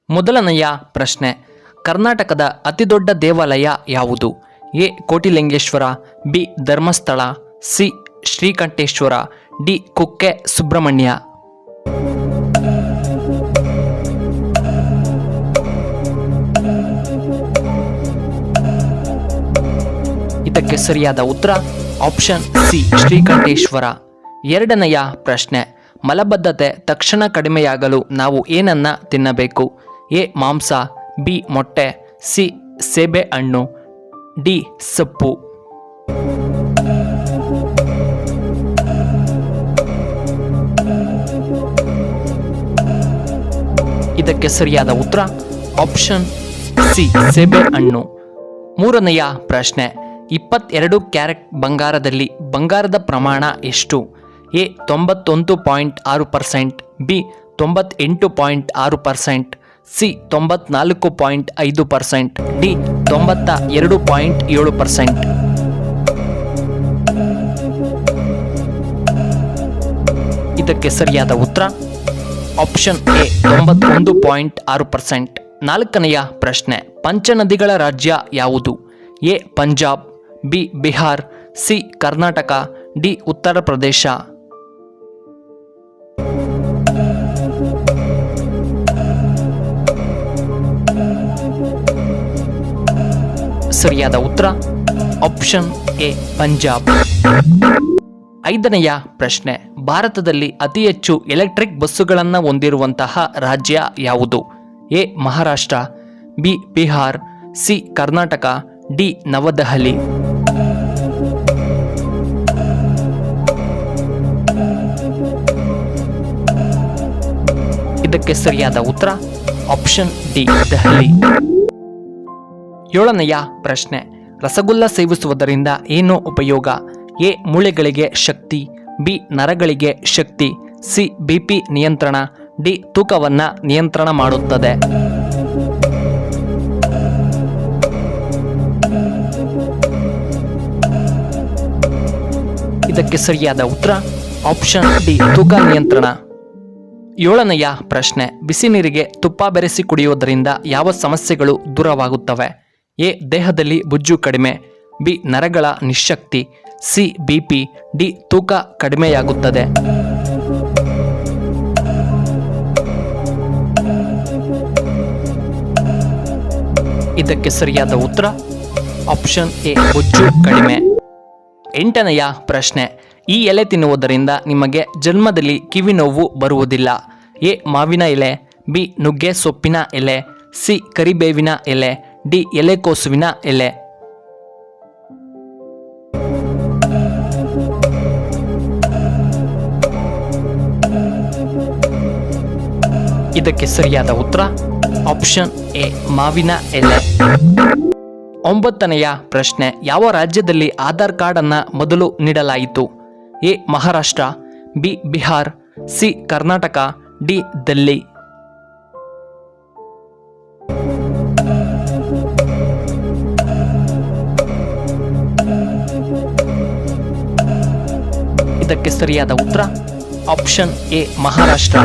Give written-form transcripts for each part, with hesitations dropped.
ಮೊದಲನೆಯ ಪ್ರಶ್ನೆ, ಕರ್ನಾಟಕದ ಅತಿದೊಡ್ಡ ದೇವಾಲಯ ಯಾವುದು? A Kotilingeshwara, B Dharmasthala, C Srikanteshwara, D Kukke Subramanya. ಇದಕ್ಕೆ ಸರಿಯಾದ ಉತ್ತರ ಆಪ್ಷನ್ ಸಿ ಶ್ರೀಕಂಠೇಶ್ವರ. ಎರಡನೆಯ ಪ್ರಶ್ನೆ, ಮಲಬದ್ಧತೆ ತಕ್ಷಣ ಕಡಿಮೆಯಾಗಲು ನಾವು ಏನನ್ನ ತಿನ್ನಬೇಕು? ಎ ಮಾಂಸ, ಬಿ ಮೊಟ್ಟೆ, ಸಿ ಸೇಬೆ ಹಣ್ಣು, ಡಿ ಸೊಪ್ಪು. ಇದಕ್ಕೆ ಸರಿಯಾದ ಉತ್ತರ ಆಪ್ಷನ್ ಸಿ ಸೇಬೆ ಹಣ್ಣು. ಮೂರನೆಯ ಪ್ರಶ್ನೆ, 22 ಕ್ಯಾರೆಟ್ ಬಂಗಾರದಲ್ಲಿ ಬಂಗಾರದ ಪ್ರಮಾಣ ಎಷ್ಟು? A 91.6%, B 98.6%, C 94.5%, D 92.7%. ಇದಕ್ಕೆ ಸರಿಯಾದ ಉತ್ತರ ಆಪ್ಷನ್ ಎ 91.6%. ನಾಲ್ಕನೆಯ ಪ್ರಶ್ನೆ, ಪಂಚನದಿಗಳ ರಾಜ್ಯ ಯಾವುದು? A Punjab, B Bihar, C Karnataka, D Uttar Pradesh. ಸರಿಯಾದ ಉತ್ತರ ಆಪ್ಷನ್ ಎ ಪಂಜಾಬ್. ಐದನೆಯ ಪ್ರಶ್ನೆ, ಭಾರತದಲ್ಲಿ ಅತಿ ಹೆಚ್ಚು ಎಲೆಕ್ಟ್ರಿಕ್ ಬಸ್ಸುಗಳನ್ನು ಹೊಂದಿರುವಂತಹ ರಾಜ್ಯ ಯಾವುದು? A Maharashtra, B Bihar, C Karnataka, D Navadehali. ಇದಕ್ಕೆ ಸರಿಯಾದ ಉತ್ತರ ಆಪ್ಷನ್ ಡಿ ದೆಹಲಿ. ಏಳನೆಯ ಪ್ರಶ್ನೆ, ರಸಗುಲ್ಲ ಸೇವಿಸುವುದರಿಂದ ಏನು ಉಪಯೋಗ? ಎ ಮೂಳೆಗಳಿಗೆ ಶಕ್ತಿ, ಬಿ ನರಗಳಿಗೆ ಶಕ್ತಿ, ಸಿ ಬಿಪಿ ನಿಯಂತ್ರಣ, ಡಿ ತೂಕವನ್ನ ನಿಯಂತ್ರಣ ಮಾಡುತ್ತದೆ. ಇದಕ್ಕೆ ಸರಿಯಾದ ಉತ್ತರ ಆಪ್ಷನ್ ಡಿ ತೂಕ ನಿಯಂತ್ರಣ. ಏಳನೆಯ ಪ್ರಶ್ನೆ, ಬಿಸಿ ನೀರಿಗೆ ತುಪ್ಪ ಬೆರೆಸಿ ಕುಡಿಯುವುದರಿಂದ ಯಾವ ಸಮಸ್ಯೆಗಳು ದೂರವಾಗುತ್ತವೆ? ಎ ದೇಹದಲ್ಲಿ ಬೊಜ್ಜು ಕಡಿಮೆ, ಬಿ ನರಗಳ ನಿಶ್ಶಕ್ತಿ, ಸಿ ಬಿಪಿ, ಡಿ ತೂಕ ಕಡಿಮೆಯಾಗುತ್ತದೆ. ಇದಕ್ಕೆ ಸರಿಯಾದ ಉತ್ತರ ಆಪ್ಷನ್ ಎ ಬೊಜ್ಜು ಕಡಿಮೆ. ಎಂಟನೆಯ ಪ್ರಶ್ನೆ, ಈ ಎಲೆ ತಿನ್ನುವುದರಿಂದ ನಿಮಗೆ ಜನ್ಮದಲ್ಲಿ ಕಿವಿ ನೋವು ಬರುವುದಿಲ್ಲ. ಎ ಮಾವಿನ ಎಲೆ, ಬಿ ನುಗ್ಗೆ ಸೊಪ್ಪಿನ ಎಲೆ, ಸಿ ಕರಿಬೇವಿನ ಎಲೆ, ಡಿ ಎಲೆಕೋಸುವಿನ ಎಲೆ. ಇದಕ್ಕೆ ಸರಿಯಾದ ಉತ್ತರ ಆಪ್ಷನ್ ಎ ಮಾವಿನ ಎಲೆ. ಒಂಬತ್ತನೆಯ ಪ್ರಶ್ನೆ, ಯಾವ ರಾಜ್ಯದಲ್ಲಿ ಆಧಾರ್ ಕಾರ್ಡ್ ಅನ್ನ ಮೊದಲು ನೀಡಲಾಯಿತು? A Maharashtra, B Bihar, C Karnataka, D Delhi. ಇದಕ್ಕೆ ಸರಿಯಾದ ಉತ್ತರ ಆಪ್ಷನ್ ಎ ಮಹಾರಾಷ್ಟ್ರ.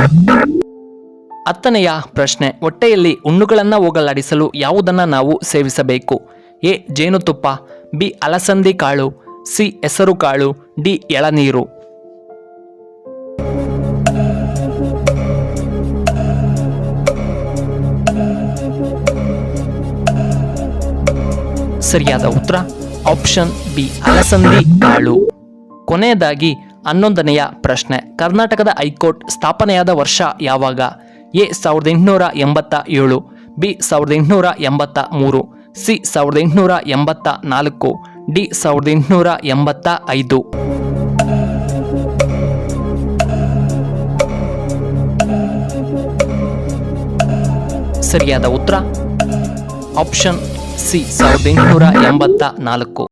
ಹತ್ತನೆಯ ಪ್ರಶ್ನೆ, ಹೊಟ್ಟೆಯಲ್ಲಿ ಹುಣ್ಣುಗಳನ್ನು ಹೋಗಲಾಡಿಸಲು ಯಾವುದನ್ನು ನಾವು ಸೇವಿಸಬೇಕು? ಎ ಜೇನುತುಪ್ಪ, ಬಿ ಅಲಸಂದಿ ಕಾಳು, ಸಿ ಹೆಸರು ಕಾಳು, ಡಿ ಎಳನೀರು. ಸರಿಯಾದ ಉತ್ತರ ಆಪ್ಷನ್ ಬಿ ಅಲಸಂದಿ ಕಾಳು. ಕೊನೆಯದಾಗಿ 11ನೆಯ ಪ್ರಶ್ನೆ, ಕರ್ನಾಟಕದ ಹೈಕೋರ್ಟ್ ಸ್ಥಾಪನೆಯಾದ ವರ್ಷ ಯಾವಾಗ? A 1887, B 1883, C 1884, D 1885. ಸರಿಯಾದ ಉತ್ತರ ಆಪ್ಷನ್ ಸಿ 1884.